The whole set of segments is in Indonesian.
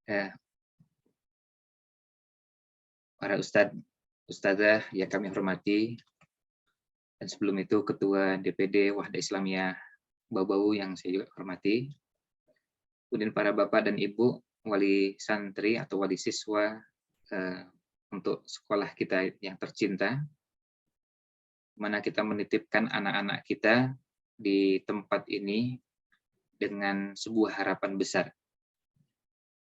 Eh, para ustadz, ustadzah yang kami hormati, dan sebelum itu Ketua DPD Wahda Islamiyah Bau-Bau yang saya juga hormati, kemudian para bapak dan ibu wali santri atau wali siswa untuk sekolah kita yang tercinta, mana kita menitipkan anak-anak kita di tempat ini dengan sebuah harapan besar.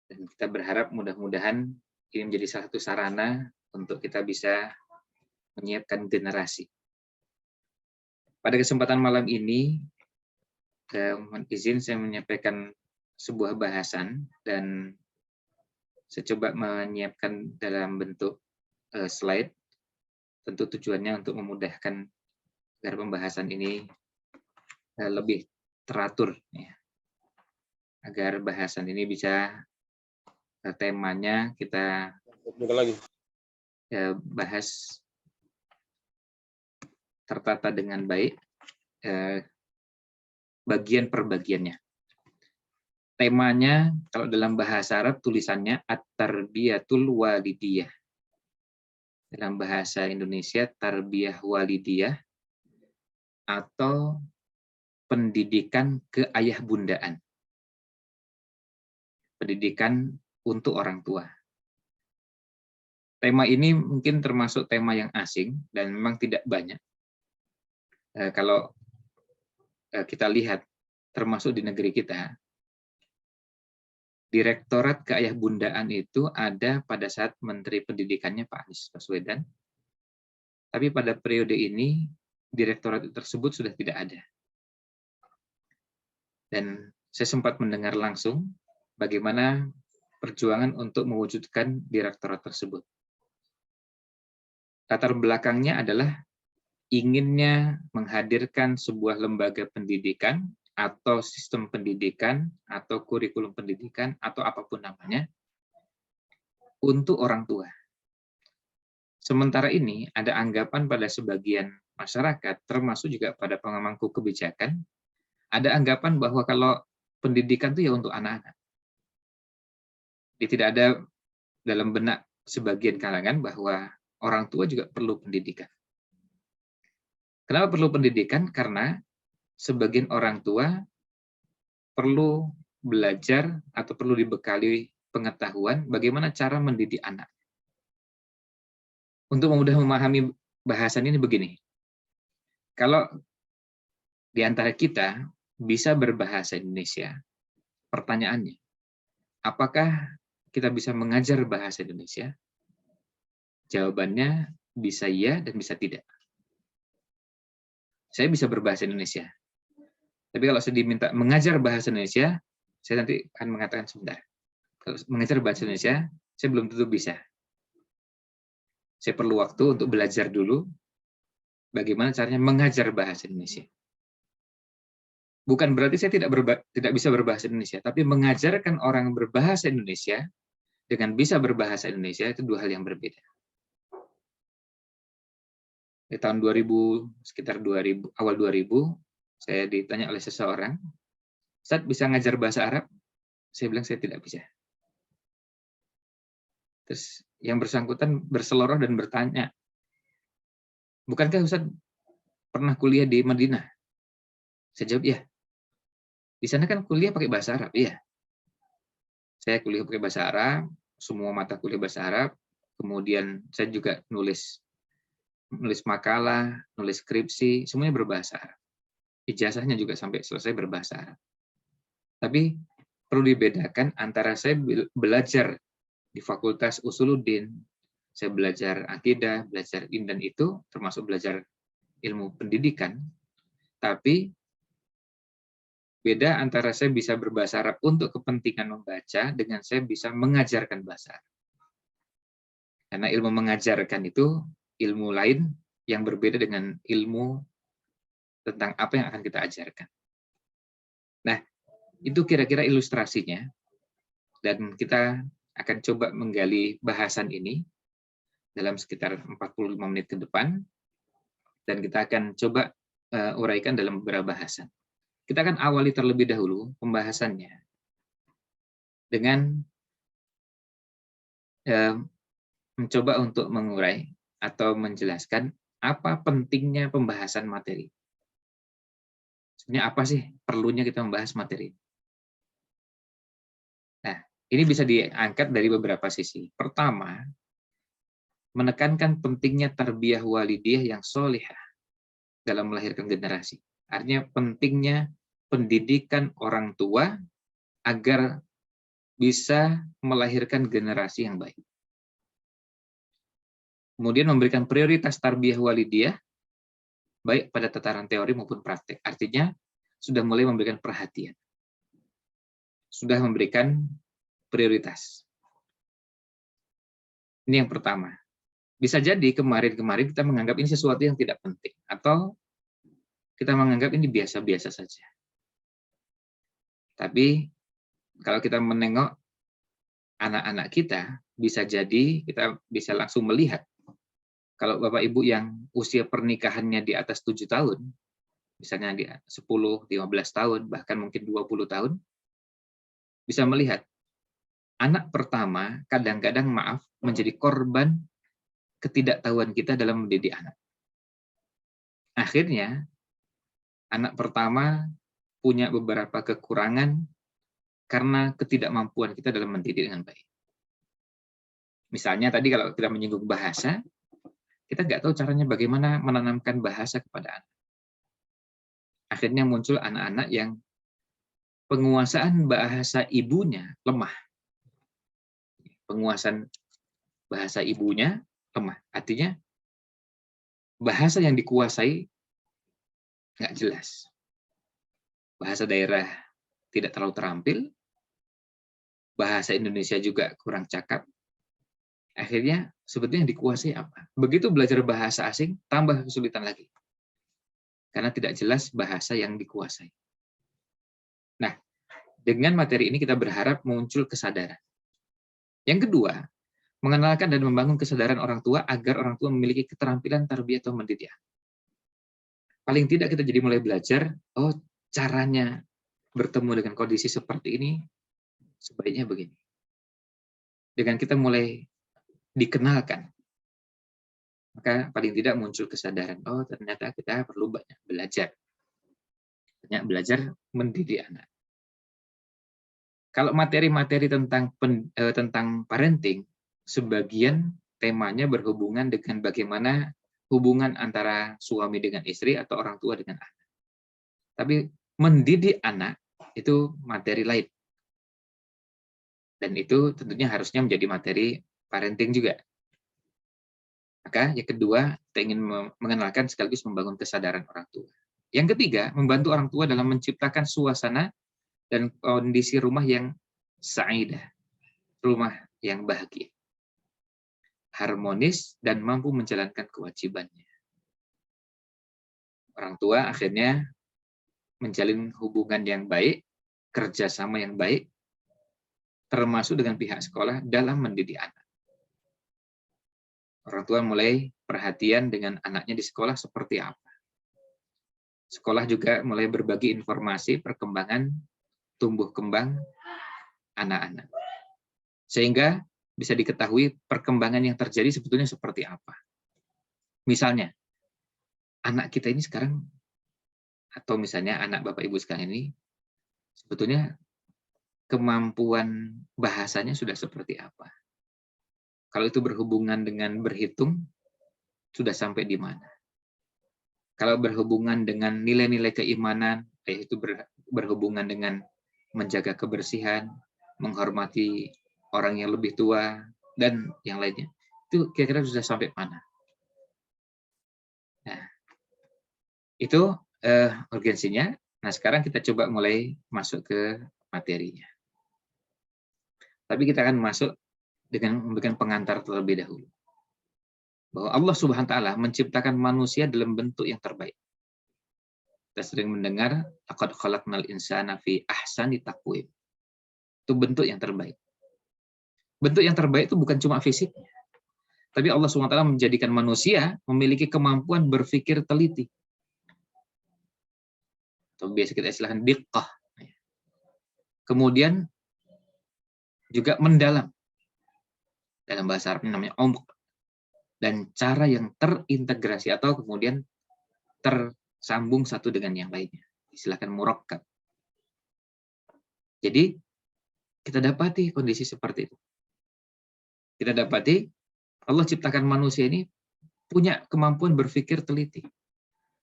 Dan kita berharap mudah-mudahan ini menjadi salah satu sarana untuk kita bisa menyiapkan generasi. Pada kesempatan malam ini, izin saya menyampaikan sebuah bahasan dan saya coba menyiapkan dalam bentuk slide. Tentu tujuannya untuk memudahkan agar pembahasan ini lebih teratur, ya. Agar bahasan ini bisa temanya kita bahas tertata dengan baik, bagian per bagiannya. Temanya kalau dalam bahasa Arab tulisannya at-tarbiyatul walidiyah. Dalam bahasa Indonesia tarbiyah walidiyah atau pendidikan keayah bundaan. Pendidikan untuk orang tua. Tema ini mungkin termasuk tema yang asing dan memang tidak banyak. Kalau kita lihat, termasuk di negeri kita, Direktorat Keayah Bundaan itu ada pada saat Menteri Pendidikannya Pak Anies Baswedan, tapi pada periode ini direktorat tersebut sudah tidak ada. Dan saya sempat mendengar langsung bagaimana perjuangan untuk mewujudkan direktorat tersebut. Latar belakangnya adalah inginnya menghadirkan sebuah lembaga pendidikan atau sistem pendidikan atau kurikulum pendidikan atau apapun namanya untuk orang tua. Sementara ini ada anggapan pada sebagian masyarakat, termasuk juga pada pemangku kebijakan, ada anggapan bahwa kalau pendidikan itu ya untuk anak-anak. Tidak ada dalam benak sebagian kalangan bahwa orang tua juga perlu pendidikan. Kenapa perlu pendidikan? Karena sebagian orang tua perlu belajar atau perlu dibekali pengetahuan bagaimana cara mendidik anak. Untuk mudah memahami bahasan ini begini, kalau di antara kita bisa berbahasa Indonesia, pertanyaannya, apakah kita bisa mengajar bahasa Indonesia? Jawabannya bisa iya dan bisa tidak. Saya bisa berbahasa Indonesia, tapi kalau saya diminta mengajar bahasa Indonesia, saya nanti akan mengatakan sebentar. Kalau mengajar bahasa Indonesia, saya belum tentu bisa. Saya perlu waktu untuk belajar dulu bagaimana caranya mengajar bahasa Indonesia. Bukan berarti saya tidak bisa berbahasa Indonesia, tapi mengajarkan orang berbahasa Indonesia dengan bisa berbahasa Indonesia itu dua hal yang berbeda. Di tahun 2000, sekitar 2000, awal 2000, saya ditanya oleh seseorang, Ustaz bisa ngajar bahasa Arab? Saya bilang saya tidak bisa. Terus yang bersangkutan berseloroh dan bertanya, bukankah Ustaz pernah kuliah di Madinah? Saya jawab, iya. Di sana kan kuliah pakai bahasa Arab, iya. Saya kuliah pakai bahasa Arab, semua mata kuliah bahasa Arab, kemudian saya juga nulis makalah, nulis skripsi, semuanya berbahasa Arab. Ijazahnya juga sampai selesai berbahasa Arab. Tapi perlu dibedakan antara saya belajar di Fakultas Usuluddin, saya belajar akidah, belajar indan itu, termasuk belajar ilmu pendidikan, tapi beda antara saya bisa berbahasa Arab untuk kepentingan membaca dengan saya bisa mengajarkan bahasa Arab. Karena ilmu mengajarkan itu ilmu lain yang berbeda dengan ilmu tentang apa yang akan kita ajarkan. Nah, itu kira-kira ilustrasinya, dan kita akan coba menggali bahasan ini dalam sekitar 45 menit ke depan, dan kita akan coba uraikan dalam beberapa bahasan. Kita akan awali terlebih dahulu pembahasannya dengan mencoba untuk mengurai atau menjelaskan apa pentingnya pembahasan materi. Sebenarnya apa sih perlunya kita membahas materi? Nah, ini bisa diangkat dari beberapa sisi. Pertama, menekankan pentingnya tarbiyah walidiyah yang solihah dalam melahirkan generasi. Artinya pentingnya pendidikan orang tua agar bisa melahirkan generasi yang baik. Kemudian memberikan prioritas tarbiyah walidiyah, baik pada tataran teori maupun praktek. Artinya, sudah mulai memberikan perhatian. Sudah memberikan prioritas. Ini yang pertama. Bisa jadi kemarin-kemarin kita menganggap ini sesuatu yang tidak penting. Atau kita menganggap ini biasa-biasa saja. Tapi, kalau kita menengok anak-anak kita, bisa jadi kita bisa langsung melihat kalau Bapak Ibu yang usia pernikahannya di atas 7 tahun, misalnya di 10, 15 tahun, bahkan mungkin 20 tahun, bisa melihat anak pertama kadang-kadang menjadi korban ketidaktahuan kita dalam mendidik anak. Akhirnya, anak pertama punya beberapa kekurangan karena ketidakmampuan kita dalam mendidik dengan baik. Misalnya tadi kalau kita menyinggung bahasa, kita nggak tahu caranya bagaimana menanamkan bahasa kepada anak. Akhirnya muncul anak-anak yang penguasaan bahasa ibunya lemah. Penguasaan bahasa ibunya lemah. Artinya, bahasa yang dikuasai nggak jelas. Bahasa daerah tidak terlalu terampil, bahasa Indonesia juga kurang cakap. Akhirnya, sebetulnya yang dikuasai apa? Begitu belajar bahasa asing, tambah kesulitan lagi. Karena tidak jelas bahasa yang dikuasai. Nah, dengan materi ini kita berharap muncul kesadaran. Yang kedua, mengenalkan dan membangun kesadaran orang tua agar orang tua memiliki keterampilan tarbiyah atau mendidik. Paling tidak kita jadi mulai belajar, oh caranya bertemu dengan kondisi seperti ini, sebaiknya begini. Dengan kita mulai dikenalkan, maka paling tidak muncul kesadaran, oh ternyata kita perlu banyak belajar. Banyak belajar mendidik anak. Kalau materi-materi tentang parenting, sebagian temanya berhubungan dengan bagaimana hubungan antara suami dengan istri atau orang tua dengan anak. Tapi mendidik anak itu materi lain. Dan itu tentunya harusnya menjadi materi parenting juga. Maka yang kedua, kita ingin mengenalkan sekaligus membangun kesadaran orang tua. Yang ketiga, membantu orang tua dalam menciptakan suasana dan kondisi rumah yang sa'idah, rumah yang bahagia, harmonis, dan mampu menjalankan kewajibannya. Orang tua akhirnya menjalin hubungan yang baik, kerjasama yang baik, termasuk dengan pihak sekolah dalam mendidik anak. Orang tua mulai perhatian dengan anaknya di sekolah seperti apa. Sekolah juga mulai berbagi informasi perkembangan tumbuh kembang anak-anak. Sehingga bisa diketahui perkembangan yang terjadi sebetulnya seperti apa. Misalnya, anak kita ini sekarang, atau misalnya anak Bapak Ibu sekalian ini, sebetulnya kemampuan bahasanya sudah seperti apa. Kalau itu berhubungan dengan berhitung, sudah sampai di mana. Kalau berhubungan dengan nilai-nilai keimanan, yaitu berhubungan dengan menjaga kebersihan, menghormati orang yang lebih tua, dan yang lainnya, itu kira-kira sudah sampai mana. Nah, itu urgensinya. Nah, sekarang kita coba mulai masuk ke materinya. Tapi kita akan masuk dengan memberikan pengantar terlebih dahulu. Bahwa Allah Subhanahu wa taala menciptakan manusia dalam bentuk yang terbaik. Kita sering mendengar laqad khalaqnal insana fi ahsani taqwim. Itu bentuk yang terbaik. Bentuk yang terbaik itu bukan cuma fisiknya. Tapi Allah Subhanahu wa taala menjadikan manusia memiliki kemampuan berpikir teliti. Atau biasa kita istilahkan diqqah. Kemudian juga mendalam. Dalam bahasa Arabnya namanya umq. Dan cara yang terintegrasi atau kemudian tersambung satu dengan yang lainnya. Istilahkan murakkab. Jadi kita dapati kondisi seperti itu. Kita dapati Allah ciptakan manusia ini punya kemampuan berpikir teliti.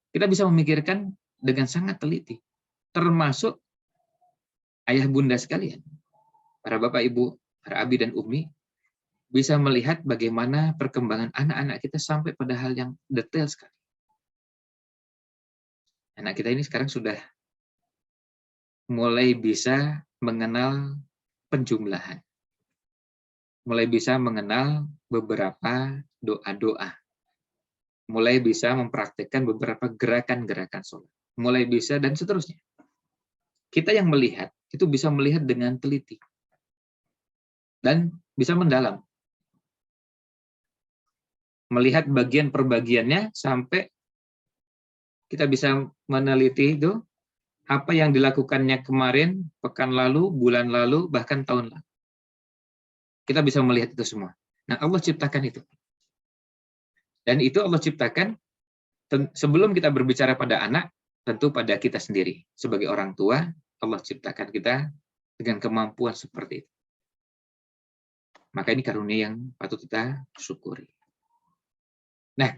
Kita bisa memikirkan dengan sangat teliti. Termasuk ayah bunda sekalian, para bapak ibu, para abi dan umi, bisa melihat bagaimana perkembangan anak-anak kita sampai pada hal yang detail sekali. Anak kita ini sekarang sudah mulai bisa mengenal penjumlahan. Mulai bisa mengenal beberapa doa-doa. Mulai bisa mempraktikkan beberapa gerakan-gerakan sholat. Mulai bisa dan seterusnya. Kita yang melihat, itu bisa melihat dengan teliti. Dan bisa mendalam. Melihat bagian per bagiannya sampai kita bisa meneliti itu apa yang dilakukannya kemarin, pekan lalu, bulan lalu, bahkan tahun lalu. Kita bisa melihat itu semua. Nah, Allah ciptakan itu. Dan itu Allah ciptakan sebelum kita berbicara pada anak, tentu pada kita sendiri. Sebagai orang tua, Allah ciptakan kita dengan kemampuan seperti itu. Maka ini karunia yang patut kita syukuri. Nah,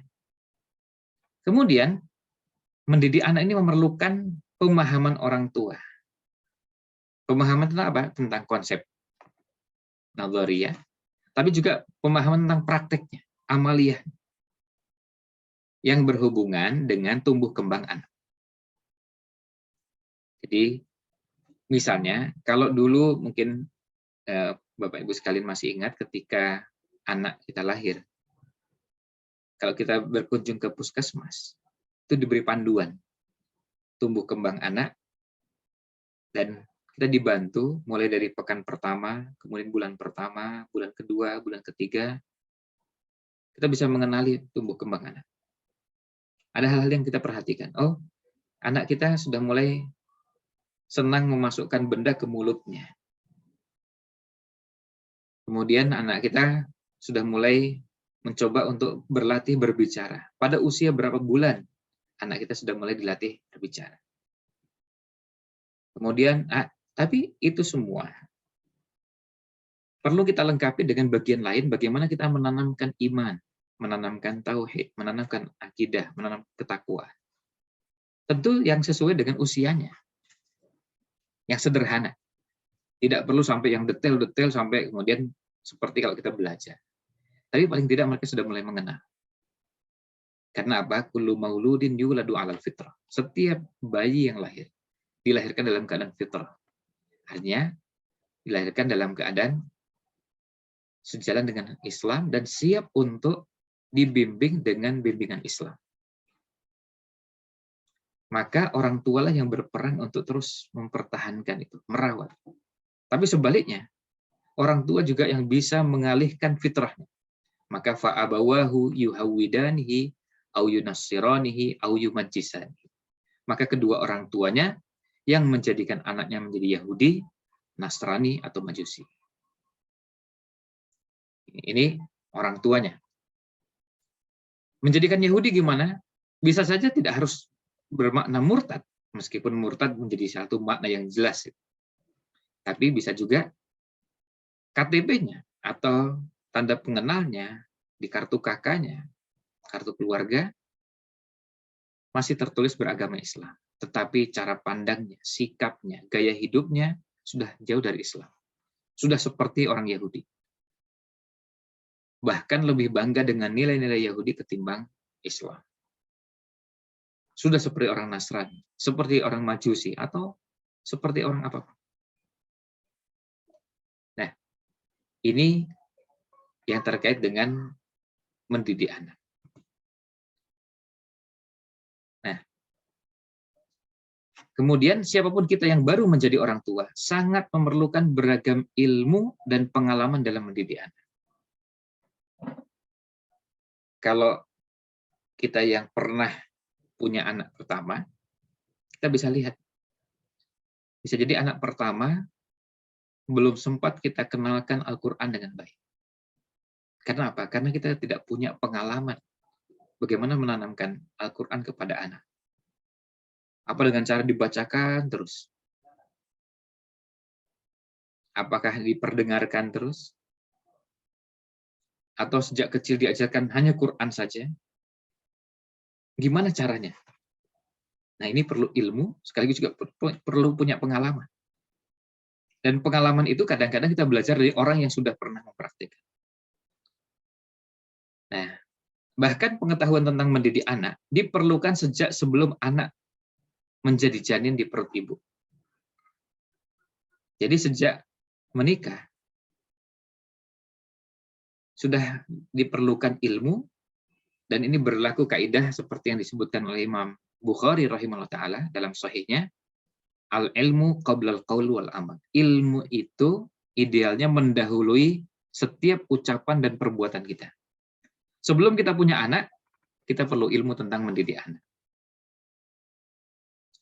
kemudian mendidik anak ini memerlukan pemahaman orang tua. Pemahaman tentang apa? Tentang konsep nazariyah, tapi juga pemahaman tentang prakteknya, amaliyah, yang berhubungan dengan tumbuh kembang anak. Jadi, misalnya, kalau dulu mungkin Bapak Ibu sekalian masih ingat ketika anak kita lahir, kalau kita berkunjung ke puskesmas, itu diberi panduan tumbuh kembang anak, dan kita dibantu mulai dari pekan pertama, kemudian bulan pertama, bulan kedua, bulan ketiga, kita bisa mengenali tumbuh kembang anak. Ada hal-hal yang kita perhatikan. Oh, anak kita sudah mulai senang memasukkan benda ke mulutnya. Kemudian anak kita sudah mulai mencoba untuk berlatih berbicara. Pada usia berapa bulan anak kita sudah mulai dilatih berbicara. Kemudian, tapi itu semua perlu kita lengkapi dengan bagian lain, bagaimana kita menanamkan iman, menanamkan tauhid, menanamkan akidah, menanamkan ketakwaan. Tentu yang sesuai dengan usianya, yang sederhana. Tidak perlu sampai yang detail-detail sampai kemudian seperti kalau kita belajar. Tapi paling tidak mereka sudah mulai mengenal. Karena apa? Kullu mauludin yuladu 'alal fitrah. Setiap bayi yang lahir dilahirkan dalam keadaan fitrah. Artinya dilahirkan dalam keadaan sejalan dengan Islam dan siap untuk dibimbing dengan bimbingan Islam. Maka orang tualah yang berperan untuk terus mempertahankan itu, merawat. Tapi sebaliknya, orang tua juga yang bisa mengalihkan fitrahnya. Maka fa'abawahu yuhawwidanihi au yunassiranihi au yumajjisanihi. Maka kedua orang tuanya yang menjadikan anaknya menjadi Yahudi, Nasrani, atau Majusi. Ini orang tuanya. Menjadikan Yahudi gimana? Bisa saja tidak harus bermakna murtad, meskipun murtad menjadi satu makna yang jelas. Tapi bisa juga KTP-nya atau tanda pengenalnya di kartu kakaknya, kartu keluarga, masih tertulis beragama Islam. Tetapi cara pandangnya, sikapnya, gaya hidupnya sudah jauh dari Islam. Sudah seperti orang Yahudi. Bahkan lebih bangga dengan nilai-nilai Yahudi ketimbang Islam. Sudah seperti orang Nasrani, seperti orang Majusi, atau seperti orang apapun. Nah, ini yang terkait dengan mendidik anak. Nah, kemudian siapapun kita yang baru menjadi orang tua, sangat memerlukan beragam ilmu dan pengalaman dalam mendidik anak. Kalau kita yang pernah punya anak pertama, kita bisa lihat. Bisa jadi anak pertama belum sempat kita kenalkan Al-Quran dengan baik. Karena apa? Karena kita tidak punya pengalaman bagaimana menanamkan Al-Quran kepada anak. Apa dengan cara dibacakan terus? Apakah diperdengarkan terus? Atau sejak kecil diajarkan hanya Quran saja? Gimana caranya? Nah, ini perlu ilmu, sekaligus juga perlu punya pengalaman. Dan pengalaman itu kadang-kadang kita belajar dari orang yang sudah pernah mempraktikkan. Nah, bahkan pengetahuan tentang mendidik anak diperlukan sejak sebelum anak menjadi janin di perut ibu. Jadi sejak menikah, sudah diperlukan ilmu, dan ini berlaku kaidah seperti yang disebutkan oleh Imam Bukhari rahimahullah ta'ala dalam sahihnya, al-ilmu qablal qaul wal amal. Ilmu itu idealnya mendahului setiap ucapan dan perbuatan kita. Sebelum kita punya anak, kita perlu ilmu tentang mendidik anak.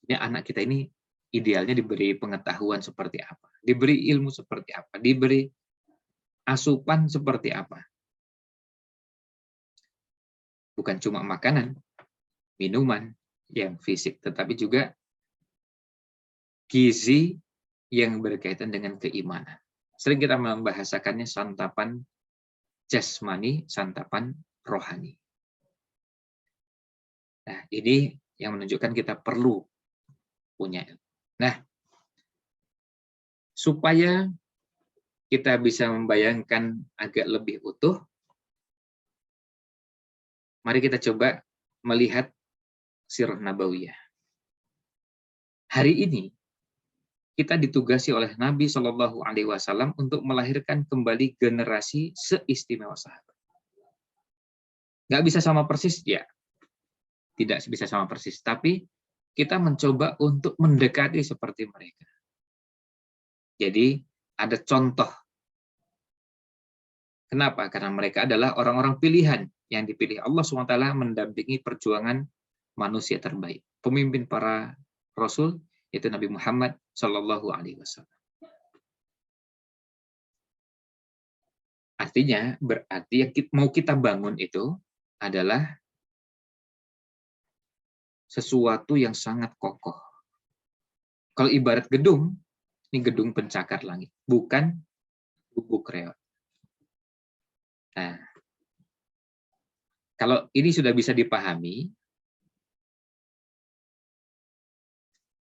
Ini anak kita ini idealnya diberi pengetahuan seperti apa, diberi ilmu seperti apa, diberi asupan seperti apa. Bukan cuma makanan, minuman yang fisik, tetapi juga gizi yang berkaitan dengan keimanan. Sering kita membahasakannya santapan jasmani, santapan rohani. Nah, ini yang menunjukkan kita perlu punya. Nah, supaya kita bisa membayangkan agak lebih utuh, mari kita coba melihat sirah nabawiyah. Hari ini kita ditugasi oleh Nabi Shallallahu Alaihi Wasallam untuk melahirkan kembali generasi seistimewa sahabat. Nggak bisa sama persis, ya, tidak bisa sama persis, tapi kita mencoba untuk mendekati seperti mereka. Jadi ada contoh. Kenapa? Karena mereka adalah orang-orang pilihan yang dipilih Allah SWT mendampingi perjuangan manusia terbaik. Pemimpin para Rasul, yaitu Nabi Muhammad Shallallahu Alaihi Wasallam. Artinya, berarti yang mau kita bangun itu adalah sesuatu yang sangat kokoh. Kalau ibarat gedung, ini gedung pencakar langit, bukan gubuk reot. Nah, kalau ini sudah bisa dipahami,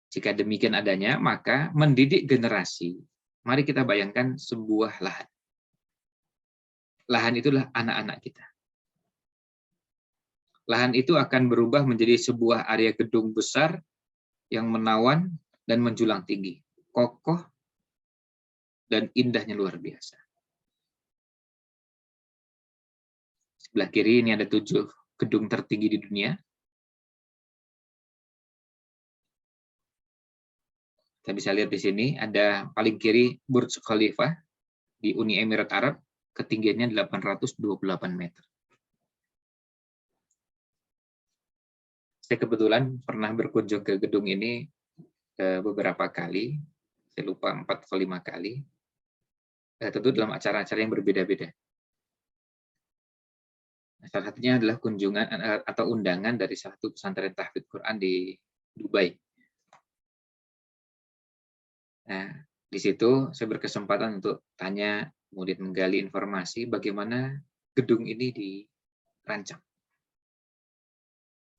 jika demikian adanya, maka mendidik generasi, mari kita bayangkan sebuah lahan. Lahan itulah anak-anak kita. Lahan itu akan berubah menjadi sebuah area gedung besar yang menawan dan menjulang tinggi, kokoh dan indahnya luar biasa. Sebelah kiri ini ada 7 gedung tertinggi di dunia. Kita bisa lihat di sini, ada paling kiri Burj Khalifa di Uni Emirat Arab, ketinggiannya 828 meter. Saya kebetulan pernah berkunjung ke gedung ini beberapa kali, saya lupa 4 atau 5 kali, tentu dalam acara-acara yang berbeda-beda. Salah satunya adalah kunjungan atau undangan dari satu pesantren tahfidz Quran di Dubai. Nah, di situ saya berkesempatan untuk tanya, kemudian menggali informasi bagaimana gedung ini dirancang.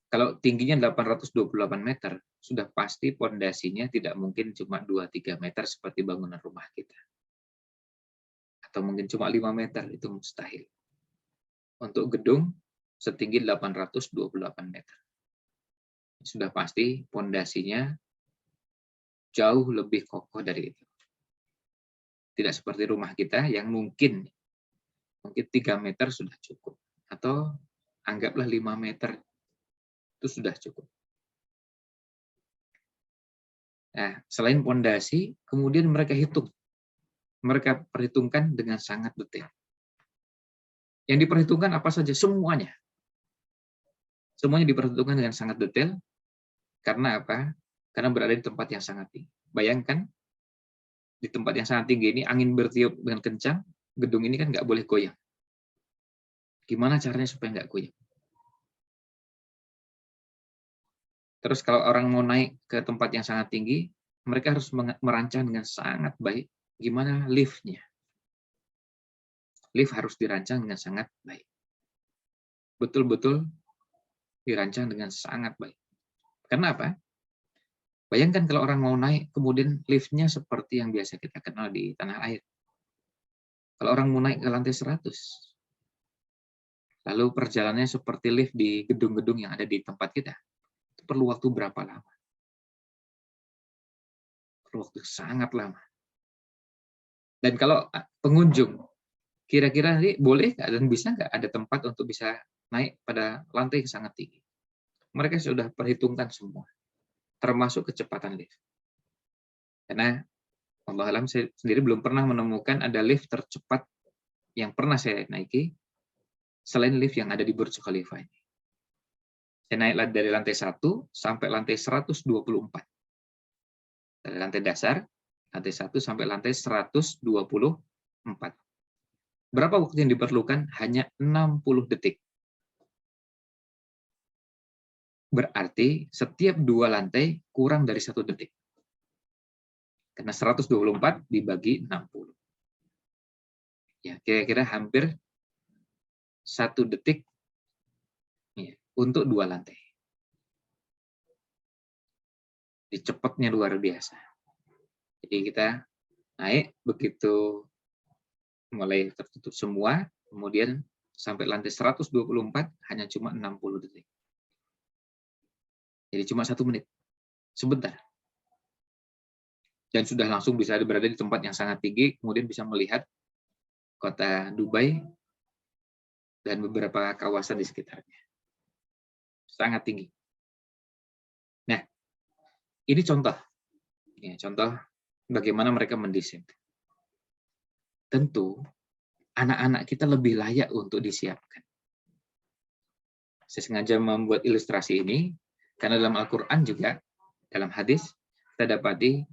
Kalau tingginya 828 meter, sudah pasti pondasinya tidak mungkin cuma 2-3 meter seperti bangunan rumah kita. Atau mungkin cuma 5 meter, itu mustahil. Untuk gedung setinggi 828 meter. Sudah pasti pondasinya jauh lebih kokoh dari itu. Tidak seperti rumah kita yang mungkin 3 meter sudah cukup. Atau anggaplah 5 meter, itu sudah cukup. Nah, selain pondasi, kemudian mereka hitung. Mereka perhitungkan dengan sangat detail. Yang diperhitungkan apa saja? Semuanya. Semuanya diperhitungkan dengan sangat detail. Karena apa? Karena berada di tempat yang sangat tinggi. Bayangkan, di tempat yang sangat tinggi ini, angin bertiup dengan kencang, gedung ini kan nggak boleh goyang. Gimana caranya supaya nggak goyang? Terus kalau orang mau naik ke tempat yang sangat tinggi, mereka harus merancang dengan sangat baik gimana liftnya. Lift harus dirancang dengan sangat baik. Betul-betul dirancang dengan sangat baik. Karena apa? Bayangkan kalau orang mau naik, kemudian liftnya seperti yang biasa kita kenal di tanah air. Kalau orang mau naik ke lantai 100, lalu perjalanannya seperti lift di gedung-gedung yang ada di tempat kita, itu perlu waktu berapa lama? Perlu waktu sangat lama. Dan kalau pengunjung, kira-kira nanti boleh nggak dan bisa nggak ada tempat untuk bisa naik pada lantai yang sangat tinggi? Mereka sudah perhitungkan semua, termasuk kecepatan lift. Karena Allah alam saya sendiri belum pernah menemukan ada lift tercepat yang pernah saya naiki selain lift yang ada di Burj Khalifa ini. Saya naik dari lantai 1 sampai lantai 124. Dari lantai dasar, lantai 1 sampai lantai 124. Berapa waktu yang diperlukan? Hanya 60 detik. Berarti setiap 2 lantai kurang dari 1 detik. Karena 124 dibagi 60. Ya, kira-kira hampir 1 detik ya, untuk 2 lantai. Jadi cepatnya luar biasa. Jadi kita naik begitu mulai tertutup semua, kemudian sampai lantai 124 hanya cuma 60 detik. Jadi cuma 1 menit. Sebentar. Dan sudah langsung bisa berada di tempat yang sangat tinggi, kemudian bisa melihat kota Dubai dan beberapa kawasan di sekitarnya. Sangat tinggi. Nah, ini contoh. Ya, contoh bagaimana mereka mendesain. Tentu, anak-anak kita lebih layak untuk disiapkan. Saya sengaja membuat ilustrasi ini, karena dalam Al-Quran juga, dalam hadis, kita dapati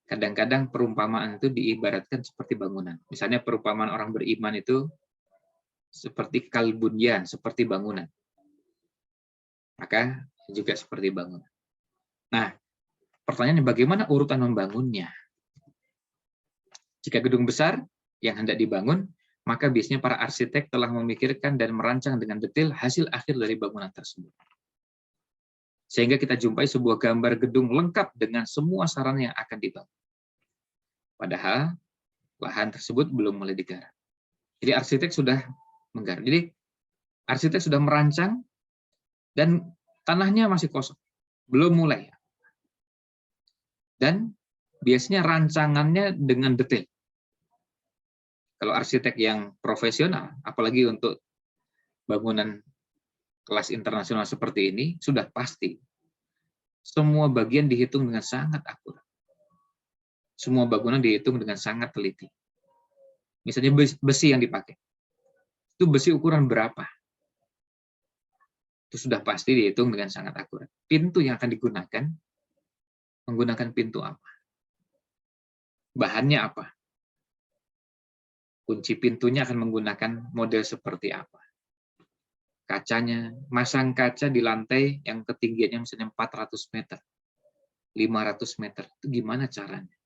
kadang-kadang perumpamaan itu diibaratkan seperti bangunan. Misalnya perumpamaan orang beriman itu seperti kalbunyan, seperti bangunan. Maka juga seperti bangunan. Nah, pertanyaannya bagaimana urutan membangunnya? Jika gedung besar yang hendak dibangun, maka biasanya para arsitek telah memikirkan dan merancang dengan detail hasil akhir dari bangunan tersebut. Sehingga kita jumpai sebuah gambar gedung lengkap dengan semua sarana yang akan dibangun. Padahal lahan tersebut belum mulai digarap. Jadi arsitek sudah menggarap. Jadi arsitek sudah merancang dan tanahnya masih kosong, belum mulai. Dan biasanya rancangannya dengan detail. Kalau arsitek yang profesional, apalagi untuk bangunan kelas internasional seperti ini, sudah pasti semua bagian dihitung dengan sangat akurat. Semua bangunan dihitung dengan sangat teliti. Misalnya besi yang dipakai. Itu besi ukuran berapa? Itu sudah pasti dihitung dengan sangat akurat. Pintu yang akan digunakan, menggunakan pintu apa? Bahannya apa? Kunci pintunya akan menggunakan model seperti apa? Kacanya, masang kaca di lantai yang ketinggiannya misalnya 400 meter, 500 meter. Itu gimana caranya?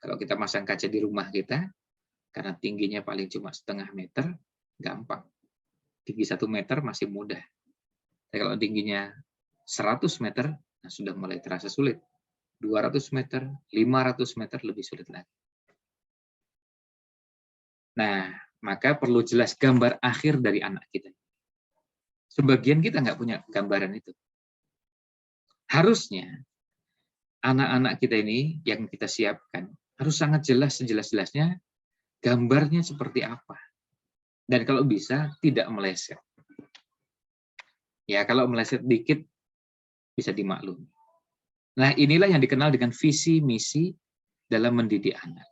Kalau kita masang kaca di rumah kita, karena tingginya paling cuma setengah meter, gampang. Tinggi 1 meter masih mudah. Tapi kalau tingginya 100 meter, nah sudah mulai terasa sulit. 200 meter, 500 meter lebih sulit lagi. Nah, maka perlu jelas gambar akhir dari anak kita. Sebagian kita nggak punya gambaran itu. Harusnya anak-anak kita ini yang kita siapkan harus sangat jelas sejelas-jelasnya gambarnya seperti apa. Dan kalau bisa tidak meleset. Ya, kalau meleset dikit bisa dimaklumi. Nah, inilah yang dikenal dengan visi misi dalam mendidik anak.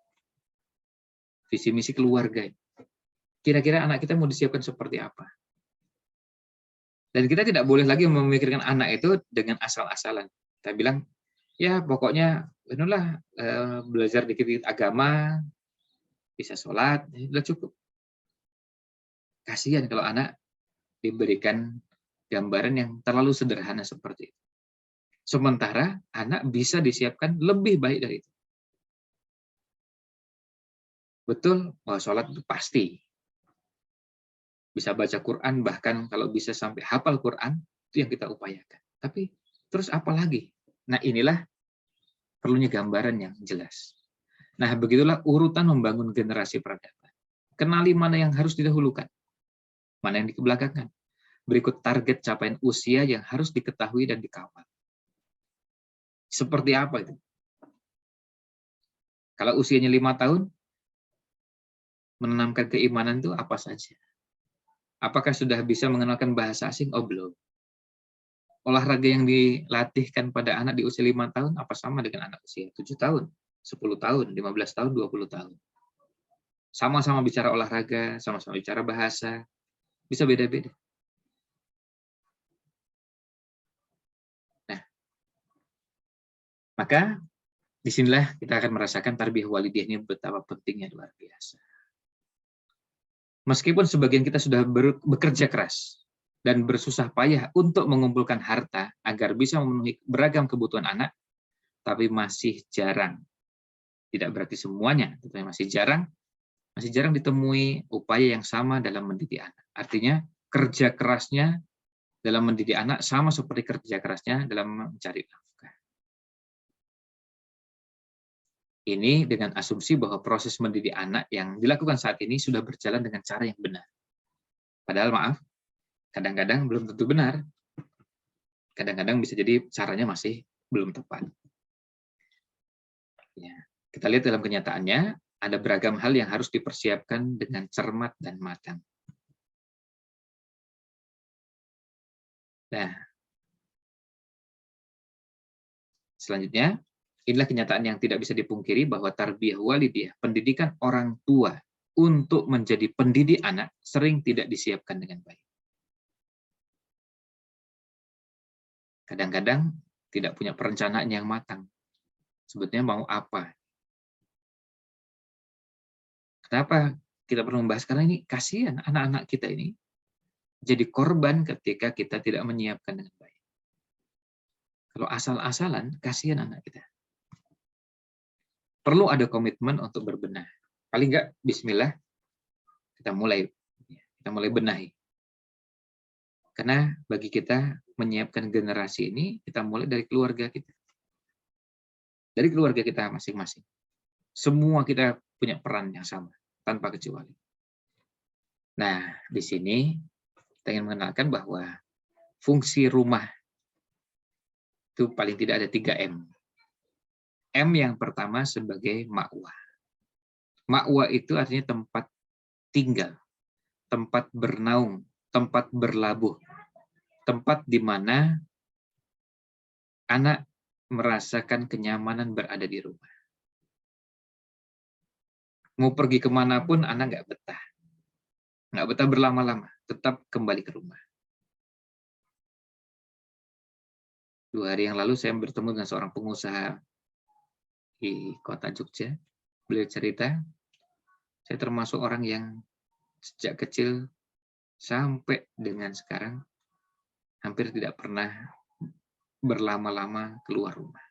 Visi misi keluarga. Kira-kira anak kita mau disiapkan seperti apa? Dan kita tidak boleh lagi memikirkan anak itu dengan asal-asalan. Kita bilang, ya pokoknya inilah belajar dikit-dikit agama, bisa sholat, sudah cukup. Kasihan kalau anak diberikan gambaran yang terlalu sederhana seperti itu. Sementara anak bisa disiapkan lebih baik dari itu. Betul, sholat itu pasti. Bisa baca Quran, bahkan kalau bisa sampai hafal Quran, itu yang kita upayakan. Tapi terus apa lagi? Nah, inilah perlunya gambaran yang jelas. Nah, begitulah urutan membangun generasi peradaban. Kenali mana yang harus didahulukan, mana yang dikebelakangkan. Berikut target capaian usia yang harus diketahui dan dikawal. Seperti apa itu? Kalau usianya 5 tahun, menanamkan keimanan itu apa saja? Apakah sudah bisa mengenalkan bahasa asing? Oh, belum. Olahraga yang dilatihkan pada anak di usia 5 tahun, apa sama dengan anak usia 7 tahun, 10 tahun, 15 tahun, 20 tahun. Sama-sama bicara olahraga, sama-sama bicara bahasa, bisa beda-beda. Nah, maka disinilah kita akan merasakan tarbiyah walidiyah ini betapa pentingnya, luar biasa. Meskipun sebagian kita sudah bekerja keras dan bersusah payah untuk mengumpulkan harta agar bisa memenuhi beragam kebutuhan anak, tapi masih jarang. Tidak berarti semuanya, tetapi masih jarang ditemui upaya yang sama dalam mendidik anak. Artinya kerja kerasnya dalam mendidik anak sama seperti kerja kerasnya dalam mencari nafkah. Ini dengan asumsi bahwa proses mendidik anak yang dilakukan saat ini sudah berjalan dengan cara yang benar. Padahal maaf, kadang-kadang belum tentu benar. Kadang-kadang bisa jadi caranya masih belum tepat. Ya, kita lihat dalam kenyataannya, ada beragam hal yang harus dipersiapkan dengan cermat dan matang. Nah, selanjutnya, inilah kenyataan yang tidak bisa dipungkiri bahwa tarbiyah walidiyah, pendidikan orang tua untuk menjadi pendidik anak, sering tidak disiapkan dengan baik. Kadang-kadang tidak punya perencanaan yang matang. Sebetulnya mau apa? Kenapa kita perlu membahas? Karena ini kasihan anak-anak kita ini jadi korban ketika kita tidak menyiapkan dengan baik. Kalau asal-asalan, kasihan anak kita. Perlu ada komitmen untuk berbenah. Paling enggak, bismillah, kita mulai benahi. Karena bagi kita menyiapkan generasi ini, kita mulai dari keluarga kita. Dari keluarga kita masing-masing. Semua kita punya peran yang sama, tanpa kecuali. Nah, di sini kita ingin mengenalkan bahwa fungsi rumah itu paling tidak ada 3 M. M yang pertama sebagai ma'wah. Ma'wah itu artinya tempat tinggal, tempat bernaung, tempat berlabuh, tempat di mana anak merasakan kenyamanan berada di rumah. Mau pergi kemanapun, anak nggak betah. Nggak betah berlama-lama, tetap kembali ke rumah. 2 hari yang lalu saya bertemu dengan seorang pengusaha di kota Jogja. Beliau cerita, saya termasuk orang yang sejak kecil sampai dengan sekarang hampir tidak pernah berlama-lama keluar rumah.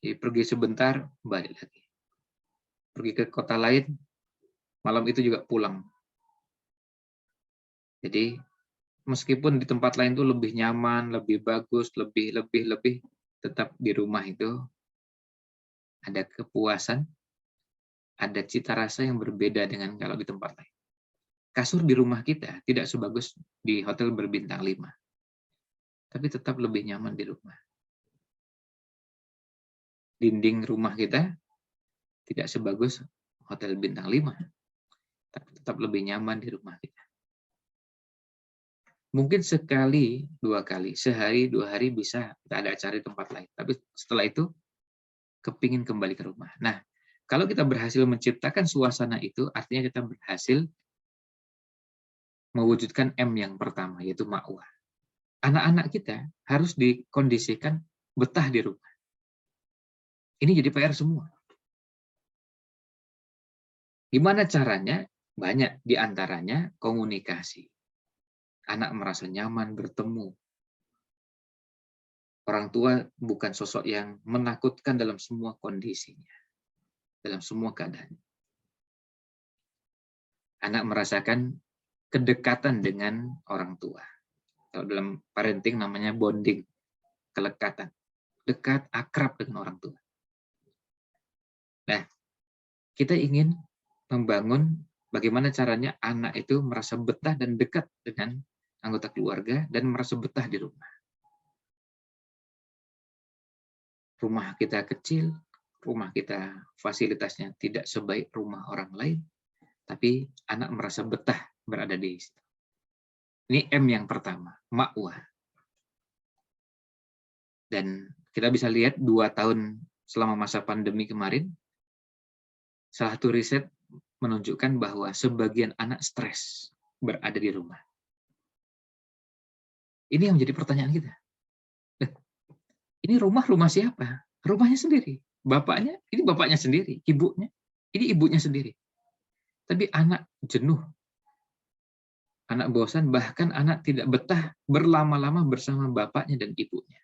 Jadi pergi sebentar, balik lagi. Pergi ke kota lain, malam itu juga pulang. Jadi meskipun di tempat lain itu lebih nyaman, lebih bagus, lebih, tetap di rumah itu ada kepuasan, ada cita rasa yang berbeda dengan kalau di tempat lain. Kasur di rumah kita tidak sebagus di hotel berbintang 5, tapi tetap lebih nyaman di rumah. Dinding rumah kita tidak sebagus hotel bintang 5, tapi tetap lebih nyaman di rumah kita. Mungkin sekali, 2 kali, sehari, 2 hari bisa kita ada acara di tempat lain. Tapi setelah itu, kepingin kembali ke rumah. Nah, kalau kita berhasil menciptakan suasana itu, artinya kita berhasil mewujudkan M yang pertama, yaitu ma'wah. Anak-anak kita harus dikondisikan betah di rumah. Ini jadi PR semua. Gimana caranya? Banyak di antaranya komunikasi. Anak merasa nyaman bertemu. Orang tua bukan sosok yang menakutkan dalam semua kondisinya, dalam semua keadaan. Anak merasakan kedekatan dengan orang tua. Kalau dalam parenting namanya bonding, kelekatan. Dekat, akrab dengan orang tua. Nah, kita ingin membangun bagaimana caranya anak itu merasa betah dan dekat dengan anggota keluarga dan merasa betah di rumah. Rumah kita kecil, rumah kita fasilitasnya tidak sebaik rumah orang lain, tapi anak merasa betah berada di situ. Ini M yang pertama, makwah. Dan kita bisa lihat 2 tahun selama masa pandemi kemarin, salah satu riset menunjukkan bahwa sebagian anak stres berada di rumah. Ini yang menjadi pertanyaan kita. Ini rumah siapa? Rumahnya sendiri. Bapaknya, ini bapaknya sendiri. Ibunya, ini ibunya sendiri. Tapi anak jenuh, anak bosan, bahkan anak tidak betah berlama-lama bersama bapaknya dan ibunya.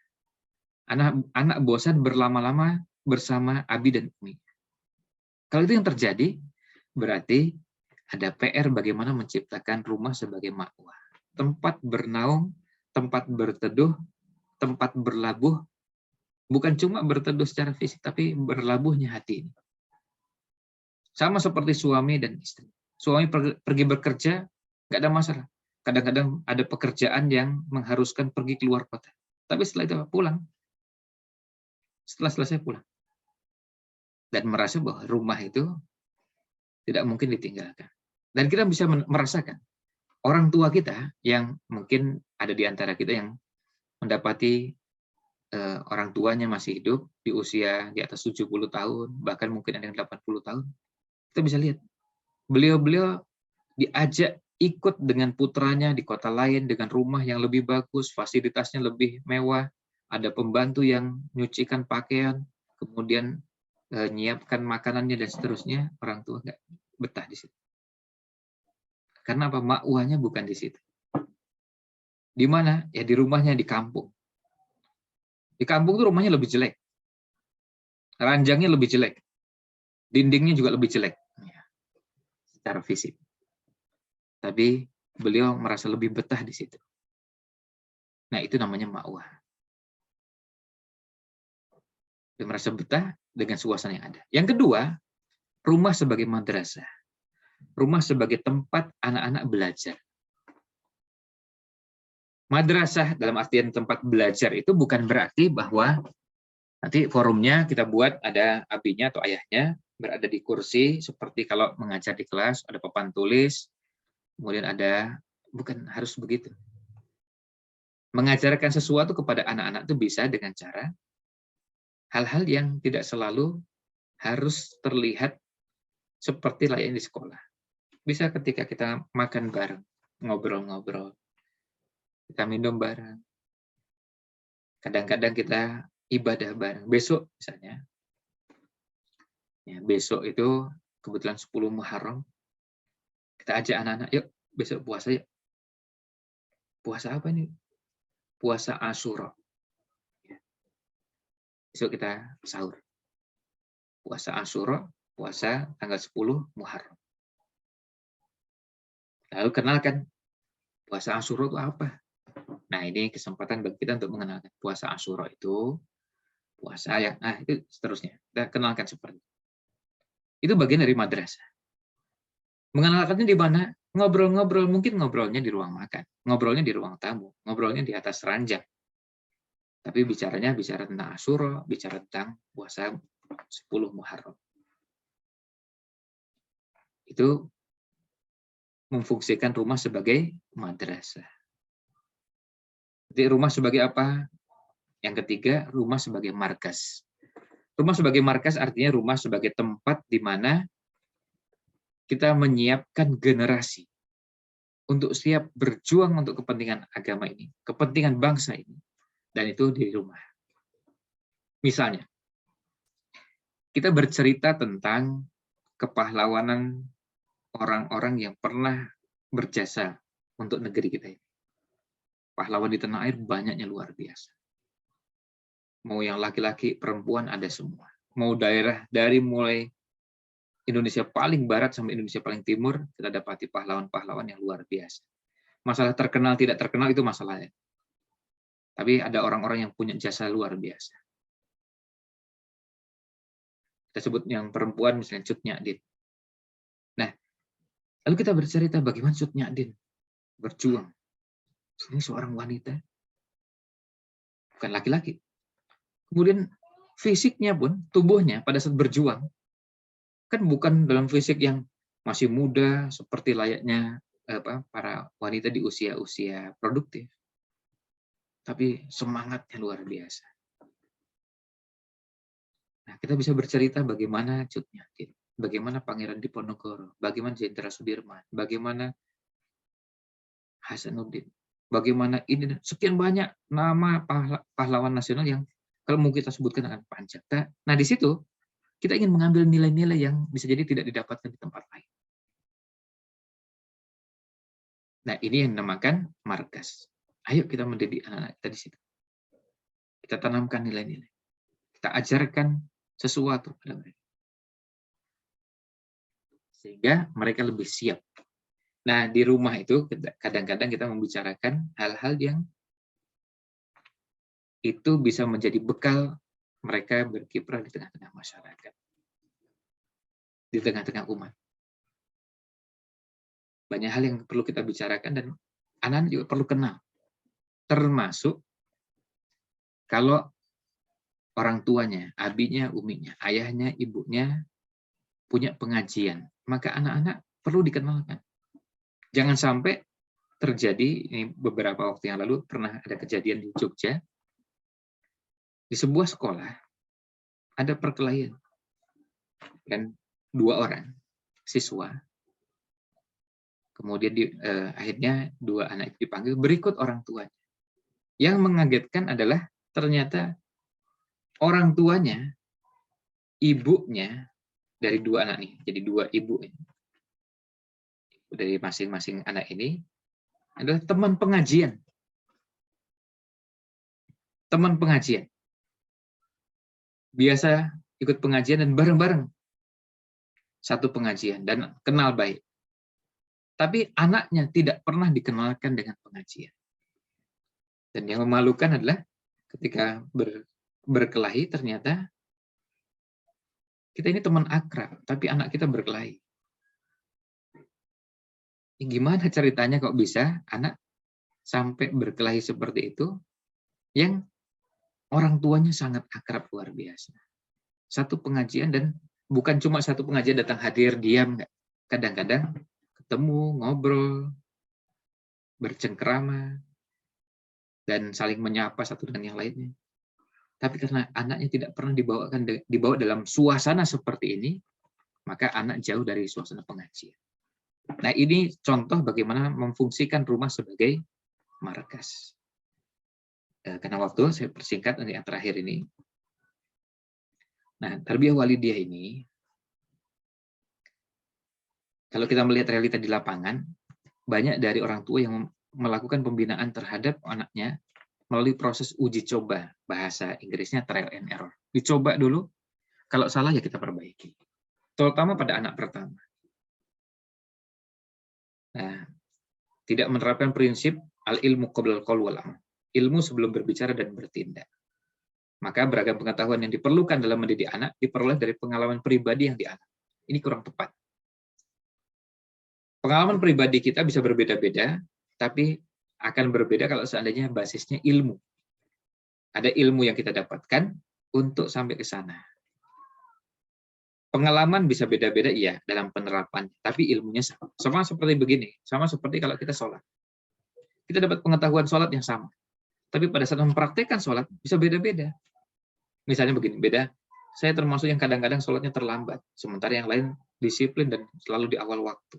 Anak bosan berlama-lama bersama abi dan umi. Kalau itu yang terjadi, berarti ada PR bagaimana menciptakan rumah sebagai makwah. Tempat bernaung, tempat berteduh, tempat berlabuh, bukan cuma berteduh secara fisik, tapi berlabuhnya hati ini. Sama seperti suami dan istri. Suami pergi bekerja, nggak ada masalah. Kadang-kadang ada pekerjaan yang mengharuskan pergi keluar kota. Tapi setelah itu pulang. Setelah selesai pulang. Dan merasa bahwa rumah itu tidak mungkin ditinggalkan. Dan kita bisa merasakan orang tua kita yang mungkin ada di antara kita yang mendapati orang tuanya masih hidup di usia di atas 70 tahun, bahkan mungkin ada yang 80 tahun. Kita bisa lihat, beliau-beliau diajak ikut dengan putranya di kota lain dengan rumah yang lebih bagus, fasilitasnya lebih mewah, ada pembantu yang nyucikan pakaian, kemudian nyiapkan makanannya dan seterusnya. Orang tua nggak betah di situ. Karena apa? Makwahnya bukan di situ. Di mana? Ya di rumahnya di kampung. Di kampung tuh rumahnya lebih jelek. Ranjangnya lebih jelek. Dindingnya juga lebih jelek. Secara fisik. Tapi beliau merasa lebih betah di situ. Nah, itu namanya makwah. Dia merasa betah dengan suasana yang ada. Yang kedua, rumah sebagai madrasah. Rumah sebagai tempat anak-anak belajar. Madrasah dalam artian tempat belajar itu bukan berarti bahwa nanti forumnya kita buat ada abinya atau ayahnya berada di kursi seperti kalau mengajar di kelas, ada papan tulis, kemudian ada, bukan harus begitu. Mengajarkan sesuatu kepada anak-anak itu bisa dengan cara hal-hal yang tidak selalu harus terlihat seperti layaknya di sekolah. Bisa ketika kita makan bareng, ngobrol-ngobrol, kita minum bareng. Kadang-kadang kita ibadah bareng. Besok misalnya, ya, besok itu kebetulan 10 Muharram, kita ajak anak-anak, yuk besok puasa yuk. Puasa apa nih? Puasa Asyura. Besok kita sahur. Puasa Asyura, puasa tanggal 10 Muharram. Lalu kenalkan, puasa Asyura itu apa? Nah, ini kesempatan bagi kita untuk mengenalkan puasa Asyura itu puasa yang itu seterusnya. Kita kenalkan seperti itu. Bagian dari madrasah. Mengenalkannya di mana? Ngobrol-ngobrol, mungkin ngobrolnya di ruang makan, ngobrolnya di ruang tamu, ngobrolnya di atas ranjang. Tapi bicara tentang Asyura, bicara tentang puasa 10 Muharram. Itu memfungsikan rumah sebagai madrasah. Jadi rumah sebagai apa? Yang ketiga, rumah sebagai markas. Rumah sebagai markas artinya rumah sebagai tempat di mana kita menyiapkan generasi untuk siap berjuang untuk kepentingan agama ini, kepentingan bangsa ini, dan itu di rumah. Misalnya, kita bercerita tentang kepahlawanan orang-orang yang pernah berjasa untuk negeri kita ini. Pahlawan di tanah air banyaknya luar biasa. Mau yang laki-laki, perempuan ada semua. Mau daerah dari mulai Indonesia paling barat sampai Indonesia paling timur, kita dapati pahlawan-pahlawan yang luar biasa. Masalah terkenal tidak terkenal itu masalahnya. Tapi ada orang-orang yang punya jasa luar biasa. Kita sebut yang perempuan misalnya Cut Nyak. Nah, lalu kita bercerita bagaimana Cut Nyak berjuang. Ini seorang wanita, bukan laki-laki. Kemudian fisiknya pun, tubuhnya pada saat berjuang, kan bukan dalam fisik yang masih muda seperti layaknya para wanita di usia-usia produktif. Tapi semangatnya luar biasa. Nah, kita bisa bercerita bagaimana Cut Nyak, bagaimana Pangeran Diponegoro, bagaimana Jenderal Sudirman, bagaimana Hasanuddin, bagaimana ini, sekian banyak nama pahlawan nasional yang kalau mau kita sebutkan akan panjang. Nah, di situ kita ingin mengambil nilai-nilai yang bisa jadi tidak didapatkan di tempat lain. Nah, ini yang dinamakan markas. Ayo kita mendidik anak-anak kita di situ. Kita tanamkan nilai-nilai. Kita ajarkan sesuatu pada mereka. Sehingga mereka lebih siap. Nah, di rumah itu kadang-kadang kita membicarakan hal-hal yang itu bisa menjadi bekal mereka berkiprah di tengah-tengah masyarakat, di tengah-tengah umat. Banyak hal yang perlu kita bicarakan dan anak-anak juga perlu kenal. Termasuk kalau orang tuanya, abinya, uminya, ayahnya, ibunya punya pengajian, maka anak-anak perlu dikenalkan. Jangan sampai terjadi, ini beberapa waktu yang lalu pernah ada kejadian di Jogja, di sebuah sekolah ada perkelahian dan 2 orang siswa, kemudian akhirnya 2 anak itu dipanggil berikut orang tuanya. Yang mengagetkan adalah ternyata orang tuanya, ibunya dari 2 anak nih, jadi 2 ibu dari masing-masing anak ini adalah teman pengajian. Teman pengajian. Biasa ikut pengajian dan bareng-bareng satu pengajian dan kenal baik. Tapi anaknya tidak pernah dikenalkan dengan pengajian. Dan yang memalukan adalah ketika berkelahi ternyata kita ini teman akrab, tapi anak kita berkelahi. Gimana ceritanya kok bisa anak sampai berkelahi seperti itu yang orang tuanya sangat akrab luar biasa. Satu pengajian dan bukan cuma satu pengajian datang hadir diam, enggak. Kadang-kadang ketemu, ngobrol, bercengkrama, dan saling menyapa satu dengan yang lainnya. Tapi karena anaknya tidak pernah dibawa dalam suasana seperti ini, maka anak jauh dari suasana pengajian. Nah, ini contoh bagaimana memfungsikan rumah sebagai markas. Karena waktu, saya persingkat yang terakhir ini. Nah, tarbiyah walidiyah ini, kalau kita melihat realita di lapangan, banyak dari orang tua yang melakukan pembinaan terhadap anaknya melalui proses uji coba, bahasa Inggrisnya trial and error. Dicoba dulu, kalau salah ya kita perbaiki. Terutama pada anak pertama. Nah, tidak menerapkan prinsip al-ilmu qabla al-qaul wal amal. Ilmu sebelum berbicara dan bertindak. Maka beragam pengetahuan yang diperlukan dalam mendidik anak diperoleh dari pengalaman pribadi yang dialami. Ini kurang tepat. Pengalaman pribadi kita bisa berbeda-beda, tapi akan berbeda kalau seandainya basisnya ilmu. Ada ilmu yang kita dapatkan untuk sampai ke sana. Pengalaman bisa beda-beda, iya, dalam penerapan, tapi ilmunya sama. Sama seperti begini, sama seperti kalau kita sholat. Kita dapat pengetahuan sholat yang sama. Tapi pada saat mempraktekkan sholat, bisa beda-beda. Misalnya begini, beda. Saya termasuk yang kadang-kadang sholatnya terlambat, sementara yang lain disiplin dan selalu di awal waktu.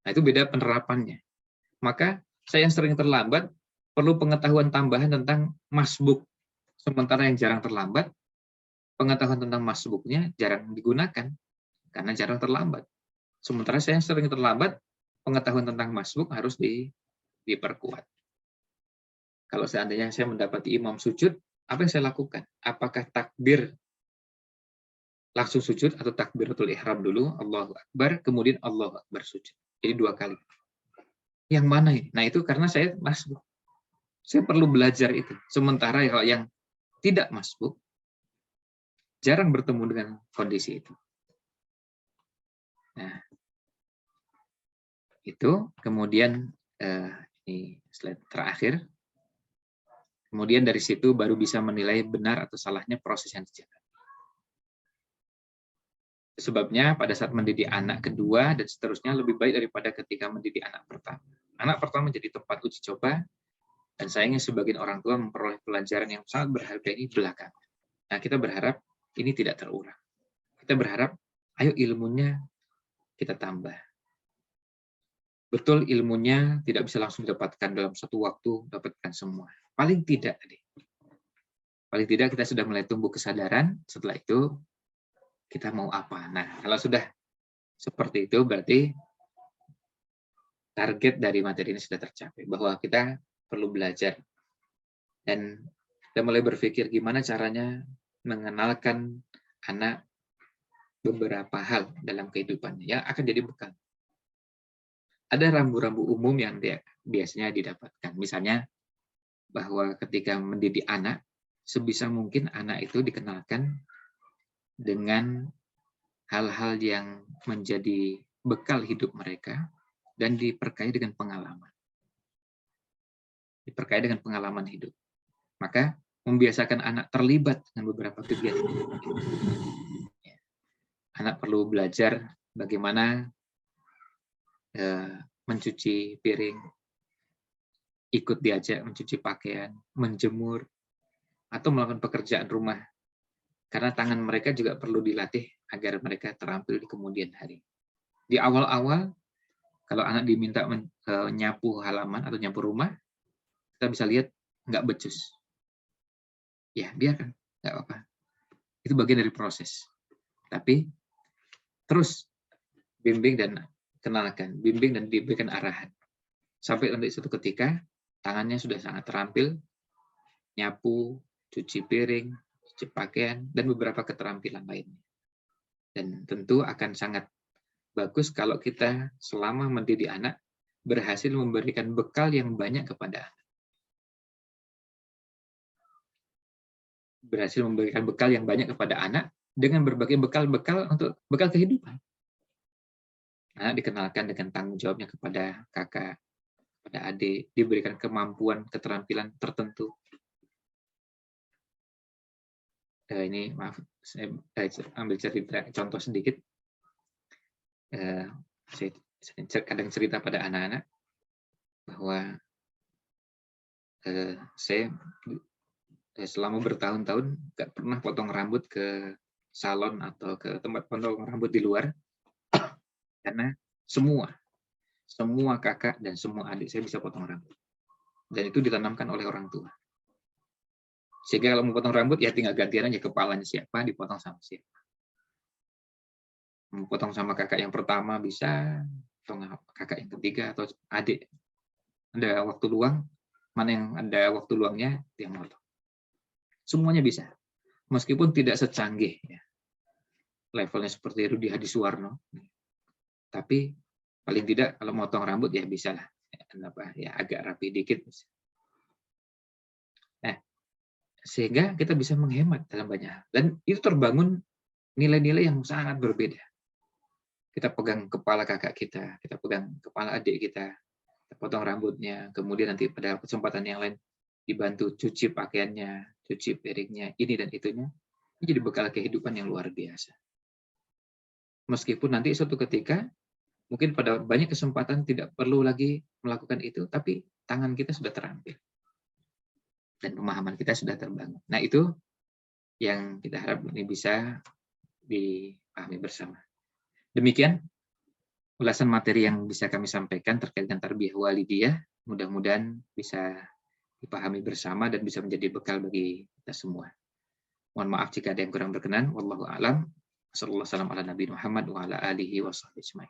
Nah, itu beda penerapannya. Maka, saya yang sering terlambat, perlu pengetahuan tambahan tentang masbuk. Sementara yang jarang terlambat, pengetahuan tentang masbuknya jarang digunakan, karena jarang terlambat. Sementara saya sering terlambat, pengetahuan tentang masbuk harus diperkuat. Kalau seandainya saya mendapati imam sujud, apa yang saya lakukan? Apakah takbir langsung sujud atau takbiratul ihram dulu, Allahu Akbar, kemudian Allahu Akbar sujud. Jadi 2 kali. Yang mana ini? Nah, itu karena saya masbuk. Saya perlu belajar itu. Sementara kalau yang tidak masbuk, jarang bertemu dengan kondisi itu. Nah, itu kemudian ini slide terakhir. Kemudian dari situ baru bisa menilai benar atau salahnya proses yang dijalankan. Sebabnya pada saat mendidik anak kedua dan seterusnya lebih baik daripada ketika mendidik anak pertama. Anak pertama jadi tempat uji coba, dan sayangnya sebagian orang tua memperoleh pelajaran yang sangat berharga ini belakangan. Nah, kita berharap ini tidak terulang. Kita berharap, ayo ilmunya kita tambah. Betul, ilmunya tidak bisa langsung didapatkan dalam satu waktu, dapatkan semua. Paling tidak kita sudah mulai tumbuh kesadaran, setelah itu kita mau apa. Nah, kalau sudah seperti itu, berarti target dari materi ini sudah tercapai, bahwa kita perlu belajar. Dan kita mulai berpikir gimana caranya mengenalkan anak beberapa hal dalam kehidupannya yang akan jadi bekal. Ada rambu-rambu umum yang biasanya didapatkan. Misalnya, bahwa ketika mendidik anak, sebisa mungkin anak itu dikenalkan dengan hal-hal yang menjadi bekal hidup mereka dan diperkaya dengan pengalaman. Diperkaya dengan pengalaman hidup. Maka membiasakan anak terlibat dengan beberapa kegiatan. Anak perlu belajar bagaimana mencuci piring, ikut diajak mencuci pakaian, menjemur, atau melakukan pekerjaan rumah. Karena tangan mereka juga perlu dilatih agar mereka terampil di kemudian hari. Di awal-awal, kalau anak diminta nyapu halaman atau nyapu rumah, kita bisa lihat nggak becus. Ya, biarkan, nggak apa-apa. Itu bagian dari proses. Tapi terus bimbing dan kenalkan, bimbing dan diberikan arahan. Sampai nanti suatu ketika, tangannya sudah sangat terampil, nyapu, cuci piring, cuci pakaian, dan beberapa keterampilan lainnya. Dan tentu akan sangat bagus kalau kita selama mendidik anak, berhasil memberikan bekal yang banyak kepada anak. Berhasil memberikan bekal yang banyak kepada anak dengan berbagai bekal-bekal untuk bekal kehidupan. Anak dikenalkan dengan tanggung jawabnya kepada kakak, kepada adik, diberikan kemampuan, keterampilan tertentu. Ini maaf, saya ambil cerita contoh sedikit. Saya kadang cerita pada anak-anak bahwa saya selama bertahun-tahun nggak pernah potong rambut ke salon atau ke tempat potong rambut di luar, karena semua kakak dan semua adik saya bisa potong rambut, dan itu ditanamkan oleh orang tua. Sehingga kalau mau potong rambut ya tinggal gantian aja kepalanya siapa, dipotong sama siapa. Mau potong sama kakak yang pertama bisa, potong kakak yang ketiga atau adik. Ada waktu luang, mana yang ada waktu luangnya dia potong. Semuanya bisa, meskipun tidak secanggih ya, levelnya seperti Rudi Hadisuwarno, tapi paling tidak kalau motong rambut ya bisa lah, ya agak rapi dikit. Nah, sehingga kita bisa menghemat dalam banyak hal, dan itu terbangun nilai-nilai yang sangat berbeda. Kita pegang kepala kakak kita pegang kepala adik kita potong rambutnya, kemudian nanti pada kesempatan yang lain dibantu cuci pakaiannya, cuci piringnya, ini dan itunya. Ini jadi bekal kehidupan yang luar biasa. Meskipun nanti suatu ketika, mungkin pada banyak kesempatan tidak perlu lagi melakukan itu, tapi tangan kita sudah terampil. Dan pemahaman kita sudah terbangun. Nah, itu yang kita harap ini bisa dipahami bersama. Demikian ulasan materi yang bisa kami sampaikan terkait dengan tarbiyah walidiyah. Mudah-mudahan bisa dipahami bersama dan bisa menjadi bekal bagi kita semua. Mohon maaf jika ada yang kurang berkenan. Wallahu a'lam. Wassallallahu ala Nabi Muhammad wa ala alihi wa sahbihi ajmain.